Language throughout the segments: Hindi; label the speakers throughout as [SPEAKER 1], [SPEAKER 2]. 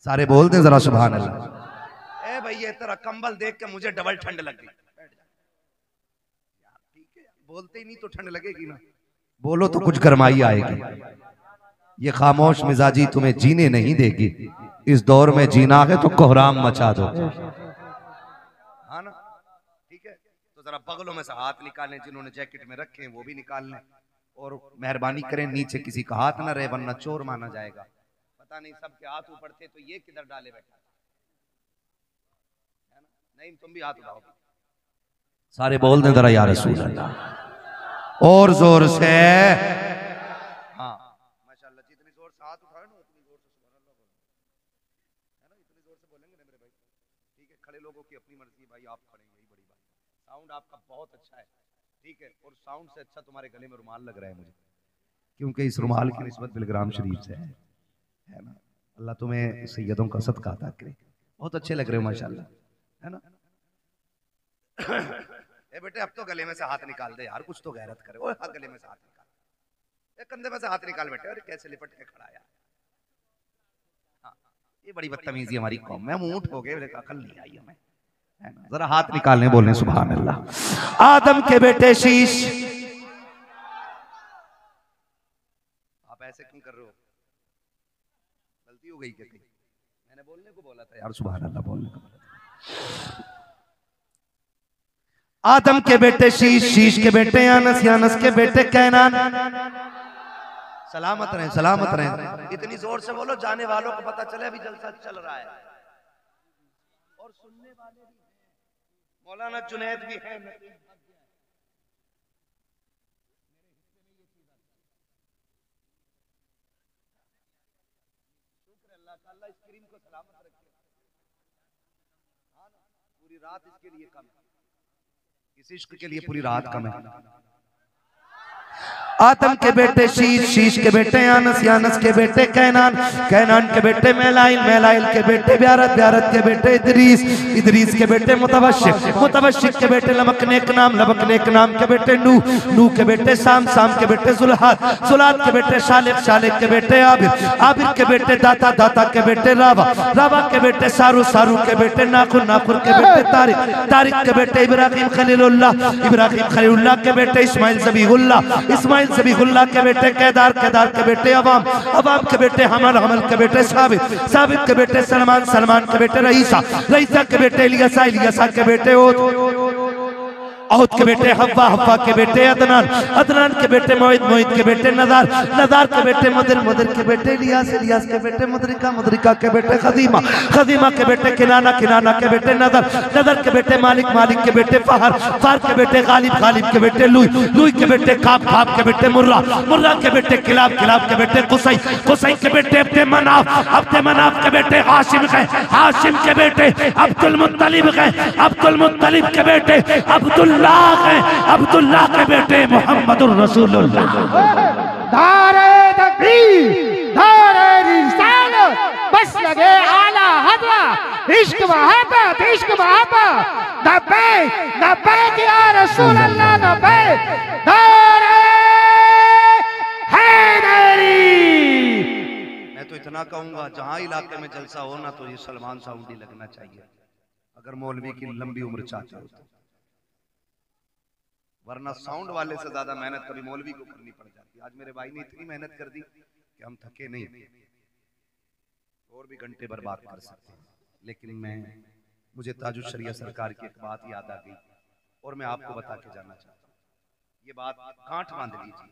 [SPEAKER 1] सारे बोल दें जरा सुभान अल्लाह। ए भाई ये तेरा कंबल देख के मुझे डबल ठंड लग गई। ठीक है बोलते ही नहीं तो ठंड लगेगी ना, बोलो तो कुछ गरमाई आएगी। ये खामोश मिजाजी तुम्हें जीने नहीं देगी, इस दौर में जीना है तो कोहराम मचा दो। हाँ ना, ठीक है। तो जरा बगलों में से हाथ निकालें, जिन्होंने जैकेट में रखे हैं वो भी निकाल लें, और मेहरबानी करें नीचे किसी का हाथ ना रहे वरना चोर माना जाएगा। पता नहीं सबके हाथ ऊपर थे तो ये किधर डाले बैठा है ना। नहीं तुम भी हाथ उठाओ, सारे बोल दें जरा या रसूल अल्लाह और जोर से। हाँ माशाल्लाह, जितनी जोर से हाथ उठाए ना उतनी जोर से सुभान अल्लाह बोलें, है ना, इतनी जोर से बोलेंगे ना मेरे भाई। ठीक है, खड़े लोगों की अपनी मर्जी भाई, आप खड़े यही बड़ी बात। साउंड आपका बहुत अच्छा है, ठीक है, और साउंड से अच्छा तुम्हारे गले में रुमाल लग रहा है मुझे, क्योंकि इस रुमाल की निस्बत बिलग्राम शरीफ से है ना। अल्लाह तुम्हें सैयदों का सदका अता करे, बहुत अच्छे लग रहे हो माशाल्लाह, है ना। ए बेटे अब तो गले में से हाथ निकाल दे यार, कुछ तो गैरत करे। ओए हाथ गले में से हाथ निकाल, एक कंधे में से हाथ निकाल बेटे। अरे कैसे लिपट के खड़ा यार। हाँ ये बड़ी बदतमीजी हमारी कौम में, हम ऊंट हो गए, अकल नहीं आई हमें, है ना। जरा हाथ निकालने बोलने सुभान अल्लाह। आदम के बेटे शीश, आप ऐसे क्यों कर रहे हो, गलती हो गई क्या कहीं? मैंने बोलने को बोला था यार, सुभान अल्लाह बोलने को बोला था। आदम के बेटे शीश, शीश के बेटे यानस, यानस के बेटे कैनान। सलामत रहें सलामत रहें। इतनी जोर से बोलो जाने वालों को पता चले अभी जलसा चल रहा है, और सुनने वाले भी हैं। मौलाना जुनैद भी है। शुक्र अल्लाह का, अल्लाह इस क्रीम को सलामत रखे। हाँ ना, पूरी रात इसके लिए कम है, इस इश्क के लिए पूरी रात कम है। आदम के बेटे शीश, शीश के बेटे यानस, यानस के बेटे कैनान, कैनान के बेटे मेलाइल, मेलाइल के बेटे ब्यारत, ब्यारत के बेटे इदरीस, इदरीस के बेटे मुतवशिक, मुतवशिक के बेटे लमकनेक नाम, लमकनेक नाम के बेटे नूह, नूह के बेटे शाम, शाम के बेटे जुल्हाद, जुल्हाद के बेटे शालिक, शालिक के बेटे आबिर, आबिर के बेटे दाता, दाता के बेटे रावा, रावा के बेटे सारू, सारू के बेटे नाखुर, नाखुर के बेटे तारिक, तारिक के बेटे इब्राहिम खलीलुल्लाह, इब्राहिम खलीलुल्लाह के बेटे इस्माइल ज़बीहुल्लाह, इस्माइल ज़बीहुल्लाह के बेटे केदार, केदार के बेटे अवाम, अवाम के बेटे हमल, हमल के बेटे साबित, साबित के बेटे सलमान, सलमान के बेटे रईसा, रईसा के बेटे इलियासा, इलियासा के बेटे औद के बेटे हव्वा, हव्वा के बेटे अदनान, अदनान के बेटे मोहित, मोहित के बेटे नदार, नदार के बेटे मुदिर, मुदिर के बेटे इलियास, इलियास के बेटे मुदरिका, मुदरिका के बेटे खदीमा, खदीमा के बेटे किनाना, किनाना के बेटे नदर, नदर के बेटे मालिक, मालिक के बेटे फहर, फहर के बेटे गालिब, गालिब के बेटे लुई, लुई के बेटे काब, काब के बेटे मुर्रा, मुर्रा के बेटे किलाब, किलाब के बेटे कुसई, कुसई के बेटे अब्दे मनाफ, अब्दे मनाफ के बेटे हाशिम गए, हाशिम के बेटे अब्दुल मुत्तलिब गए, अब्दुल मुत्तलिब के बेटे अब्दुल अब्दुल्लाह के बेटे मोहम्मदुर रसूलुल्लाह।
[SPEAKER 2] धारे तकबीर, धारे रिसालत, बस लगे आला हज़रा, इश्क मोहब्बत, इश्क मोहब्बत, लब्बैक लब्बैक या रसूल अल्लाह, लब्बैक, धारे हैदरी।
[SPEAKER 1] मैं तो इतना कहूंगा जहां इलाके में जलसा हो ना तो ये सलमान साउंड ही लगना चाहिए, अगर मौलवी की लंबी उम्र चाहते हो तो, वरना साउंड वाले से ज्यादा मेहनत कभी मौलवी को करनी पड़ जाती है। आज मेरे भाई ने इतनी मेहनत कर दी कि हम थके नहीं, और भी घंटे बर्बाद कर सकते हैं, लेकिन मुझे ताजुल शरिया सरकार की एक बात याद आ गई और मैं आपको बता के जाना चाहता हूँ। ये बात गांठ बांध लीजिए।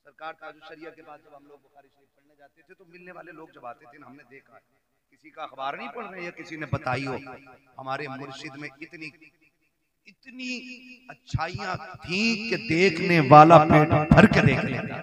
[SPEAKER 1] सरकार ताजुल शरिया के बाद जब हम लोग बुखारी शरीफ पढ़ने जाते थे तो मिलने वाले लोग जब आते थे ना, हमने देखा किसी का अखबार नहीं पढ़ रहे या किसी ने बताई हो, हमारे मुर्शिद में इतनी अच्छाइयां थी कि देखने वाला पेट भर के देख लेता।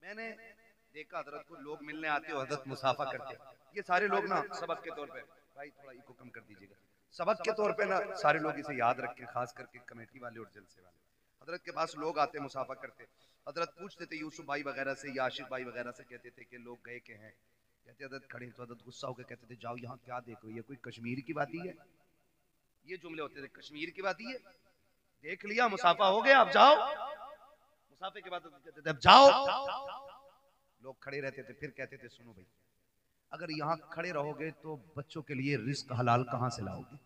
[SPEAKER 1] मैंने देखा हजरत को लोग मिलने आते हो, हजरत मुसाफा करते, ये सारे लोग ना सबक के तौर पे, भाई थोड़ा इको कम कर दीजिएगा, सबक के तौर पे ना सारे लोग इसे याद रखें, खास करके कमेटी वाले और जलसे वाले। हजरत के पास लोग आते मुसाफा करते, हजरत पूछते थे यूसुफ भाई वगैरह से या आशिफ भाई वगैरह से, कहते थे कि लोग गए के हैं, कहते हजरत खड़े तो हजरत गुस्सा होकर कहते थे जाओ यहाँ क्या देख रहे हो, ये कोई कश्मीर की बात है, ये जुमले होते थे कश्मीर की बात है, देख लिया मुसाफा हो गया अब जाओ, मुसाफे के बाद कहते थे अब जाओ, लोग खड़े रहते थे, फिर कहते थे सुनो भाई अगर यहां खड़े रहोगे तो बच्चों के लिए रिस्क हलाल कहां से लाओगे?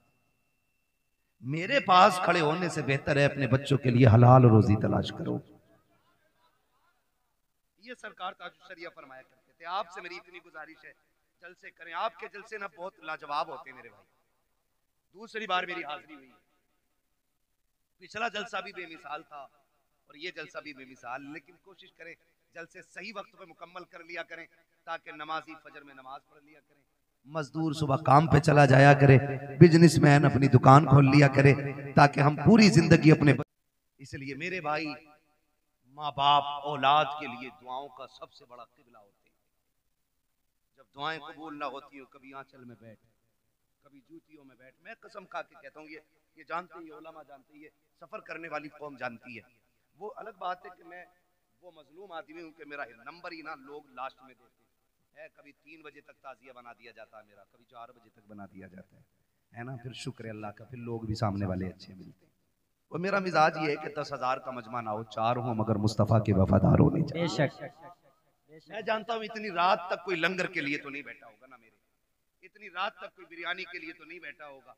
[SPEAKER 1] मेरे पास खड़े होने से बेहतर है अपने बच्चों के लिए हलाल रोजी तलाश करो। ये सरकार ताजुल शरिया फरमाया करते थे। आपसे मेरी इतनी गुजारिश है, जलसे करें। आपके जलसे ना बहुत लाजवाब होते हैं मेरे भाई। दूसरी बार मेरी हाजिरी हुई, पिछला जलसा भी बेमिसाल था और ये जलसा भी बेमिसाल, लेकिन कोशिश करें जलसे सही वक्त पे मुकम्मल कर लिया करें ताकि नमाजी फजर में नमाज पढ़ लिया करें, मजदूर सुबह काम पे चला जाया करे, बिजनेसमैन अपनी दुकान खोल लिया करे, ताकि हम पूरी जिंदगी अपने। इसलिए मेरे भाई, माँ बाप औलाद के लिए दुआओं का सबसे बड़ा किबला होते हैं। जब दुआएं कबूल ना होती हो, कभी आंचल में बैठ, कभी जूतियों में बैठ। मैं कसम खा के कहता हूँ, ये जानते ही, उलमा जानते ही, सफर करने वाली कौम जानती है। वो अलग बात है कि मैं वो मजलूम आदमी हूँ कि मेरा नंबर ही ना लोग लास्ट में देते हैं। कभी 3 बजे तक ताजिया बना दिया जाता है मेरा, कभी 4 बजे तक बना दिया जाता है ना। फिर शुक्र है अल्लाह का, फिर लोग भी सामने वाले अच्छे मिलते हैं। वो मेरा मिजाज ये है कि 10,000 का मजमा ना हो, 4 हो मगर मुस्तफ़ा के वफादार होने चाहिए। बेशक मैं जानता हूँ इतनी रात तक कोई लंगर के लिए तो नहीं बैठा होगा ना मेरे, इतनी रात तक कोई बिरयानी के लिए तो नहीं बैठा होगा।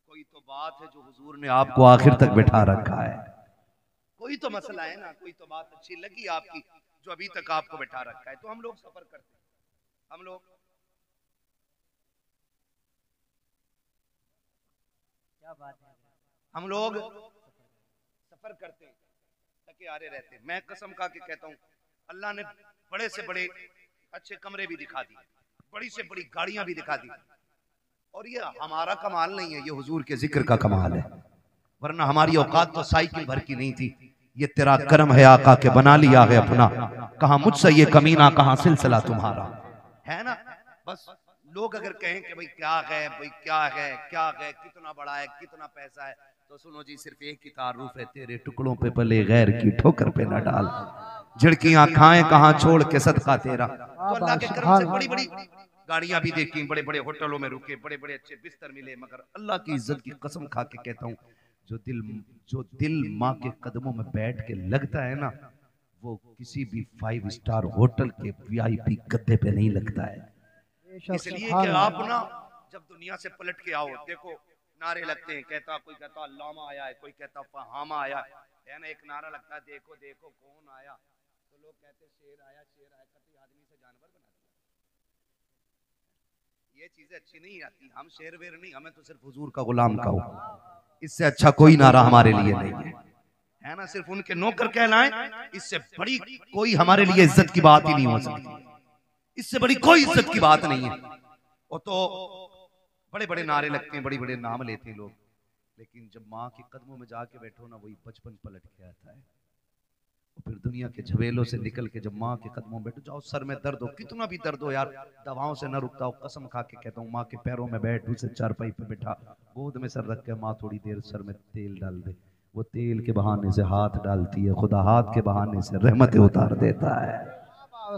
[SPEAKER 1] कोई तो बात है जो हुजूर ने आपको आखिर तक बैठा रखा है, कोई तो मसला है ना, कोई तो बात अच्छी लगी आपकी जो अभी तक आपको बैठा रखा है। तो हम लोग सफर करते हैं, हम लोग क्या बात है, हम लोग सफर करते हैं, थके हारे रहते हैं। मैं कसम खा के कहता हूँ, अल्लाह ने बड़े से बड़े अच्छे कमरे भी दिखा दिए, बड़ी से बड़ी गाड़ियां भी दिखा दी, और ये हमारा कमाल नहीं है, ये हुजूर के जिक्र का कमाल है। वरना हमारी औकात तो साइकिल भर की नहीं थी। ये तेरा करम है आका के बना लिया है अपना, कहा मुझसे ये कमीना, कहा सिलसिला तुम्हारा, है ना। बस लोग अगर कहें कि भाई क्या है, भाई क्या है, क्या है, कितना बड़ा है, कितना पैसा है, तो सुनो जी, सिर्फ एक ही तारुफ है, तेरे टुकड़ों पे पले गैर की ठोकर पे न डाल, झिड़कियां खाएं कहां छोड़ के सदका तेरा। तो अल्लाह के करम से बड़ी बड़ी गाड़ियां भी देखी, बड़े बड़े होटलों में रुके, बड़े बड़े अच्छे बिस्तर मिले, मगर अल्लाह की इज्जत की कसम खा के कहता हूँ, जो दिल माँ के कदमों में बैठ के लगता है ना, वो किसी भी 5 स्टार होटल के VIP गद्दे पे नहीं लगता है। इसलिए कि आप ना जब दुनिया से पलट के आओ, देखो नारे लगते हैं, कोई कहता अल्लामा आया है, कोई कहता फहामा आया है ना। एक नारा लगता है देखो देखो कौन आया, तो लोग कहते शेर आया, शेर आया, कभी आदमी से जानवर बना दिया। ये चीजें अच्छी नहीं आती। हम शेर वेर नहीं, हमें तो सिर्फ हुजूर का गुलाम कहो, इससे अच्छा कोई नारा हमारे लिए नहीं है ना। सिर्फ उनके नौकर कहलाएं, इससे बड़ी कोई हमारे लिए इज्जत की बात ही नहीं हो सकती, इससे बड़ी कोई इज्जत की बात नहीं है। वो तो बड़े बड़े नारे लगते हैं, बड़े बड़े नाम लेते हैं लोग, लेकिन जब माँ के कदमों में जाके बैठो ना, वही बचपन पलट के आता है। फिर दुनिया के झवेलों से निकल के जब माँ के कदमों में बैठो, जाओ सर में दर्द हो, कितना भी दर्द हो यार, दवाओं से न रुकता हो। कसम खा के कहता हूँ, माँ के पैरों में बैठ, उसे चारपाई पे बैठा, गोद में सर रख के माँ थोड़ी देर सर में तेल डाल दे, वो तेल के बहाने से हाथ डालती है, खुदा हाथ के बहाने से रहमतें उतार देता है।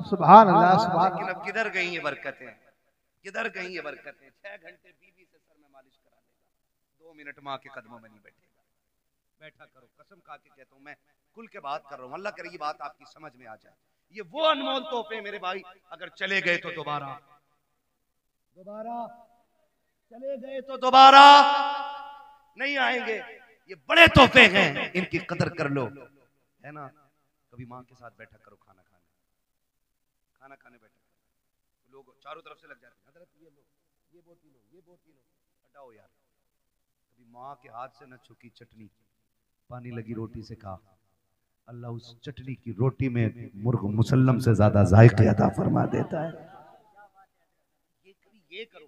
[SPEAKER 2] सुभान अल्लाह, सुभान।
[SPEAKER 1] लेकिन अब किधर गई ये बरकतें, किधर गई ये बरकतें। 6 घंटे बीवी से सर में मालिश करा देगा, 2 मिनट माँ के कदमों में नहीं बैठेगा। बैठा करो, कसम खा के कहता हूँ, मैं खुल के बात कर रहा हूँ, अल्लाह करे ये बात आपकी समझ में आ जाए। ये वो अनमोल तोहफे मेरे भाई, अगर चले गए तो दोबारा चले गए तो दोबारा नहीं आएंगे। ये बड़े तोहफे हैं, इनकी कदर कर लो, है ना। कभी माँ के साथ बैठा करो, खाना खाने बैठा करो, लोग चारों तरफ से लग जाते हैं, हजरत ये लो, ये बोती लो, ये बोती लो, हटाओ यार। कभी माँ के हाथ से न छुकी चटनी, पानी लगी रोटी से खा, अल्लाह उस चटनी की रोटी में मुर्ग मुसल्लम से ज्यादा जायके अता फरमा देता है। ये करो,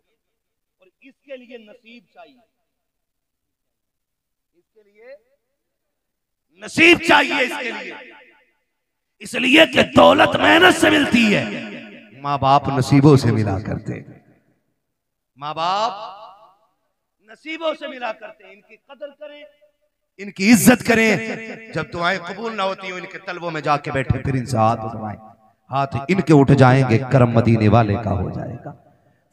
[SPEAKER 1] और इसके लिए नसीब चाहिए, इसके लिए नसीब चाहिए, इसके लिए, इसलिए कि दौलत मेहनत से मिलती है, माँ बाप नसीबों से मिला करते, माँ बाप नसीबों से मिला करते हैं। इनकी कदर करें, इनकी इज्जत करें। जब दुआएं कबूल ना होती हो, इनके तलबों में जाके बैठे, फिर इनसे हाथ उठवाएं, हाथ इनके उठ जाएंगे, करम मदीने वाले का हो जाएगा।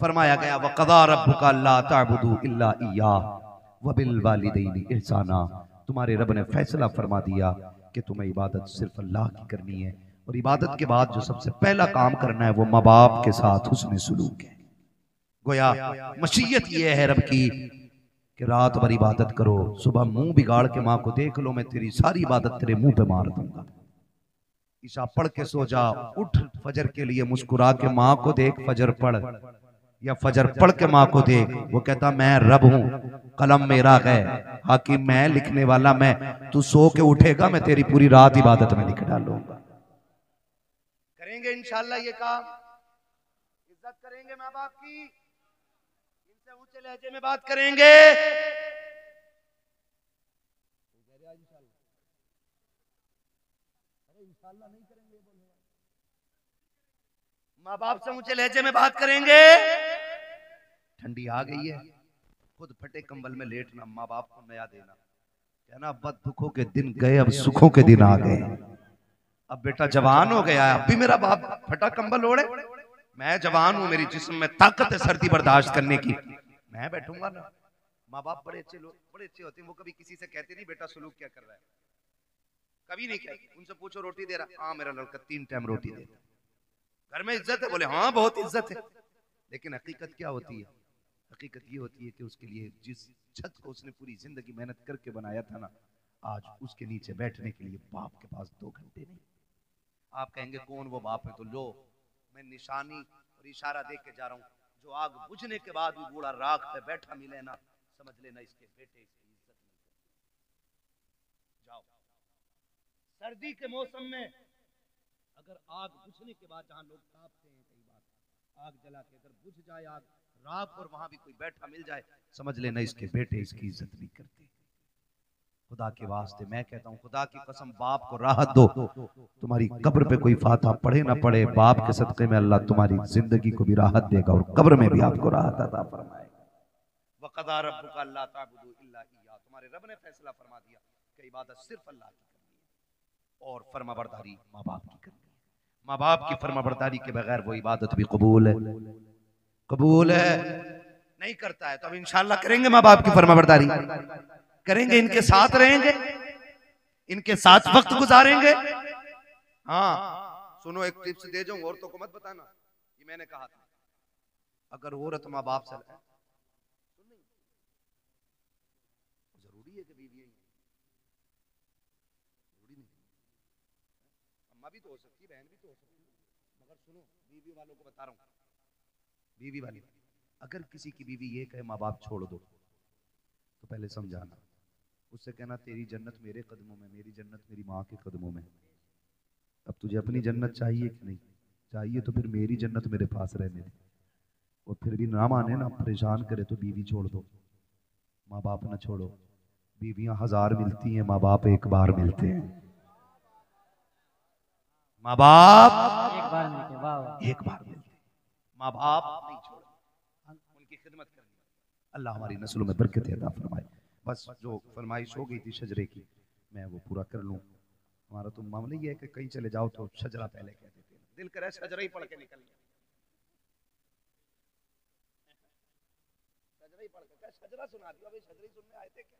[SPEAKER 1] फरमाया गया, वक़ज़ा रब्बुका अल्ला ताबुदू इल्ला इय्याह व बिल वालिदैनि इहसाना। तुम्हारे रब ने फैसला फरमा दिया कि तुम्हें इबादत सिर्फ अल्लाह की करनी है, और इबादत के बाद जो सबसे पहला काम करना है वो माँ बाप के साथ हुस्न सुलूक है। गोया मशीयत ये है रब की कि रात भर इबादत करो, सुबह मुंह बिगाड़ के माँ को देख लो, मैं तेरी सारी इबादत तेरे मुंह पे मार दूंगा। ईशा पढ़ के सो जा, उठ फजर के लिए मुस्कुरा के माँ को देख, फजर पढ़ या फजर पढ़ के माँ को देख, वो कहता मैं रब हूं, कलम मेरा है, हाकिम मैं, लिखने वाला मैं, तू सो के उठेगा मैं तेरी पूरी रात इबादत में लिख डालूंगा। करेंगे इंशाल्लाह ये काम, इज्जत करेंगे माँ बाप की, इनसे ऊंचे लहजे में बात करेंगे। नहीं करेंगे, माँ बाप से ऊंचे लहजे में बात करेंगे। ठंडी आ गई है, खुद फटे कंबल में लेटना, माँ बाप को नया देना, कहना बद दुखों के दिन गए अब सुखों के दिन आ गए। अब बेटा जवान हो गया है, अब भी मेरा बाप फटा कंबल ओढ़े, मैं जवान हूं, मेरी जिस्म में ताकत है सर्दी बर्दाश्त करने की, मैं बैठूंगा ना। माँ बाप बड़े अच्छे लोग, बड़े अच्छे होते हैं, वो कभी किसी से कहते नहीं बेटा सुलूक क्या कर रहा है, कभी नहीं कहते। उनसे पूछो रोटी दे रहा, हाँ मेरा लड़का 3 टाइम रोटी देता, घर में इज्जत है, बोले हाँ बहुत इज्जत है। लेकिन हकीकत क्या होती है? हकीकत ये होती है कि उसके लिए जिस छत को उसने पूरी जिंदगी मेहनत करके बनाया था ना, आज उसके नीचे बैठने के लिए बाप के पास 2 घंटे नहीं। आप कहेंगे कौन वो बाप है, तो लो मैं निशानी और इशारा देख के जा रहा हूँ, जो आग बुझने के बाद भी बूढ़ा राख पे बैठा मिले ना, समझ लेना इसके बेटे इसकी इज्जत नहीं करते। जाओ सर्दी के मौसम में अगर आग बुझने के बाद, जहां लोग तापते हैं कई बार, आग जला के अगर बुझ जाए आग राख और वहां भी कोई बैठा मिल जाए, समझ लेना इसके बेटे इसकी इज्जत नहीं करते। खुदा के वास्ते मैं कहता हूँ, खुदा की कसम बाप को राहत दो, तुम्हारी कब्र पे कोई फातहा पढ़े ना पढ़े, बाप के सदक़े में अल्लाह तुम्हारी जिंदगी को भी राहत देगा और कब्र में भी आपको राहत अता फरमाएगा। वक़ज़ा रब्बुका अल्ला ताबुदू इल्ला इय्याहु, तुम्हारे रब ने फैसला फरमा दिया कि इबादत सिर्फ अल्लाह की करनी है और फरमाबरदारी माँ बाप की करनी है। माँ बाप की फरमाबरदारी के बगैर वो इबादत भी कबूल है, कबूल है नहीं करता है तो अब इंशाअल्लाह करेंगे, माँ बाप की फरमाबरदारी करेंगे, इनके साथ रहेंगे, इनके साथ वक्त गुजारेंगे। हाँ सुनो, एक टिप्स दे जाऊं, औरतों को मत बताना, ये मैंने कहा था, अगर औरत माँ बाप से जरूरी है कि बीवी जरूरी नहीं, अम्मा भी तो हो सकती है, बहन भी तो हो सकती है, मगर सुनो बीवी वालों को बता रहा हूँ, बीवी वाली अगर किसी की बीवी ये कहे माँ बाप छोड़ दो, तो पहले समझाना, उससे कहना तेरी जन्नत मेरे कदमों में, मेरी जन्नत मेरी माँ के कदमों में। अब तुझे अपनी जन्नत चाहिए कि नहीं चाहिए, तो फिर मेरी जन्नत मेरे पास रहने दे, और फिर भी ना माने ना परेशान करे तो बीवी छोड़ दो, माँ बाप ना छोड़ो। बीवियां 1000 मिलती हैं, माँ बाप एक बार मिलते हैं, माँ बाप एक बार मिलते हैं, माँ बाप नहीं छोड़ो, उनकी खिदमत करनी। अल्लाह हमारी नस्लों में बरकत अता फरमाए। बस जो फरमाइश हो गई थी शजरे की, मैं वो पूरा कर लूँ। हमारा तो मामला ये है कि कहीं चले जाओ तो शजरा पहले कह देते हैं, दिल करे शजरा ही पढ़ के निकल गया, शजरा ही पढ़ के शजरा सुना दिया, अभी शजरा ही सुनने आए थे क्या?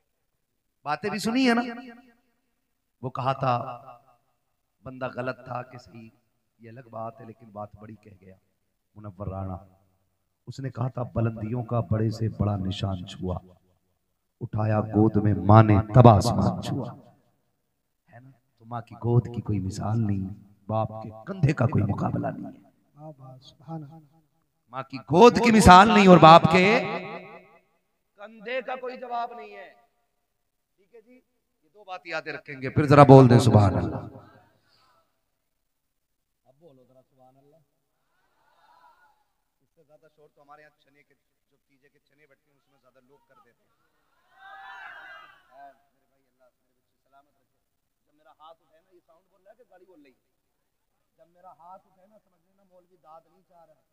[SPEAKER 1] बातें भी सुनी है ना। वो कहा था बंदा गलत था कि सही, ये अलग बात है, लेकिन बात बड़ी कह गया मुनव्वर राणा। उसने कहा था बुलंदियों का बड़े से बड़ा निशान छुआ, उठाया गोद में माँ ने तब आसमान छुआ। है ना, तो माँ की गोद की कोई मिसाल नहीं, बाप के कंधे का कोई मुकाबला नहीं है। माँ की गोद की मिसाल नहीं और बाप के कंधे का कोई जवाब नहीं है। ठीक है जी, ये 2 बात याद रखेंगे, फिर जरा बोल दें सुभान अल्लाह। अब बोलो जरा सुभान अल्लाह। इससे ज्यादा शोर तो हमारे यहाँ चने के जो कीजे के चने बैठते हैं उसमें ज्यादा लोग कर देते हैं। हाथ उठे ना, ये साउंड बोल रहा है कि गाड़ी बोल रही है? जब मेरा हाथ उठे ना, समझ लेना मौलवी दाद नहीं चाह रहा है,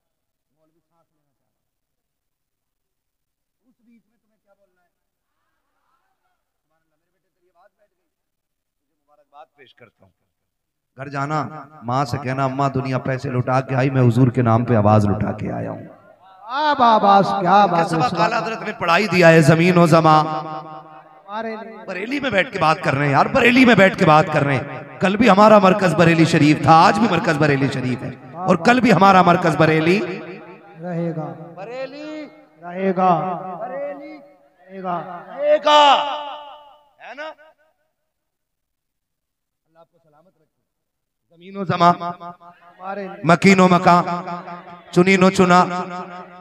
[SPEAKER 1] मौलवी सांस लेना चाह रहा है। उस बीच में तुम्हें क्या बोलना है? सुभान अल्लाह, मेरे बेटे तेरी आवाज बैठ गई, तुझे मुबारकबाद पेश करता हूँ। घर जाना, माँ से कहना अम्मा दुनिया पैसे लुटा के आई, मैं हुजूर के नाम पे आवाज लुटा के आया हूँ। क्या बात है, हजरत ने पढ़ाई दिया है जमीन और जमा। बरेली में बैठ के बात कर रहे हैं यार, बरेली में बैठ के बात कर रहे हैं। कल भी हमारा मरकज बरेली शरीफ था, आज भी मरकज बरेली शरीफ है, और कल भी हमारा मरकज बरेली
[SPEAKER 2] रहेगा,
[SPEAKER 1] बरेली
[SPEAKER 2] रहेगा,
[SPEAKER 1] बरेली
[SPEAKER 2] रहेगा,
[SPEAKER 1] रहेगा, है ना। अल्लाह आपको सलामत रखे। जमीनो जमा,
[SPEAKER 2] हमारे
[SPEAKER 1] मकीनो मका, चुनीनो चुना,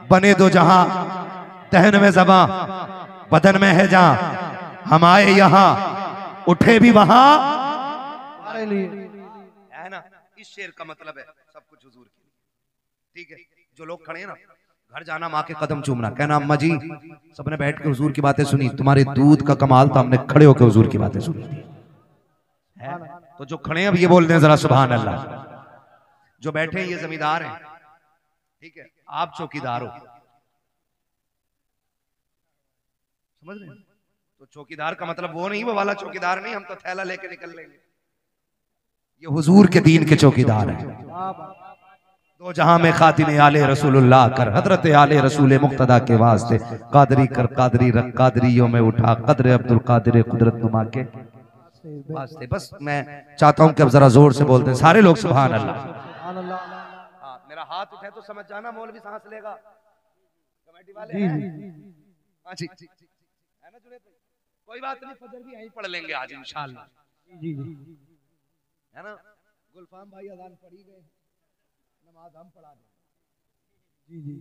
[SPEAKER 1] बने दो जहां, दहन में जबा, बदन में है जहां, हम आए यहाँ, उठे भी वहां
[SPEAKER 2] हमारे लिए,
[SPEAKER 1] है ना। इस शेर का मतलब है सब कुछ हुजूर के लिए, ठीक है। जो लोग खड़े हैं ना, घर जाना, माँ के कदम चूमना, कहना अम्मा जी, सबने बैठ के हुजूर की बातें सुनी, तुम्हारे दूध का कमाल था, हमने खड़े होकर हुजूर की बातें सुनी है। तो जो खड़े हैं अब ये बोल दें जरा सुभान अल्लाह। जो बैठे हैं ये जमींदार हैं, ठीक है, आप चौकीदार हो, समझ रहे हैं। तो चौकीदार का मतलब वो नहीं, वो वाला चौकीदार नहीं, हम तो थैला लेके निकल लेंगे। ये हुजूर के दीन के चौकीदार हैं। दो जहां में खातिम आले रसूलुल्लाह कर, हजरत आले रसूल मुक्तदा के वास्ते, कादरी कर कादरी रख, कादरियों में उठा कदर अब्दुल कादिर कुदरत नुमा के वास्ते। बस मैं चाहता हूं कि अब जरा जोर से बोलते हैं सारे लोग सुभान अल्लाह।
[SPEAKER 2] सुभान अल्लाह,
[SPEAKER 1] हाँ, मेरा हाथ उठे तो समझ जाना मौलवी सांस लेगा, कमेटी वाले
[SPEAKER 2] जी
[SPEAKER 1] हैं।
[SPEAKER 2] जी,
[SPEAKER 1] हाँ जी, है ना जुनेद भाई? कोई बात नहीं, फजर भी यहीं पढ़ लेंगे आज इंशाल्लाह,
[SPEAKER 2] जी जी,
[SPEAKER 1] है ना। गुलफाम भाई अजान पढ़ी गए, नमाज हम पढ़ा दें,
[SPEAKER 2] जी जी,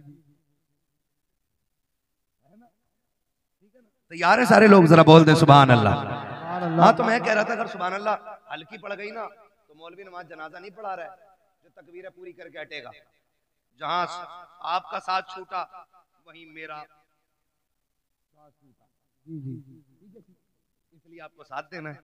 [SPEAKER 1] है ना, ठीक है ना। तैयार है सारे लोग, जरा बोल दें सुभान अल्लाह।
[SPEAKER 2] सुभान अल्लाह,
[SPEAKER 1] हाँ, तो मैं कह रहा था अगर सुभान अल्लाह हल्की पड़ गई ना, तो मौलवी नमाज जनाजा नहीं पढ़ा रहा है, जो तकबीरें पूरी करके हटेगा। जहां आपका साथ छूटा वहीं मेरा साथ छूटा,
[SPEAKER 2] जी जी,
[SPEAKER 1] इसलिए आपको साथ देना है।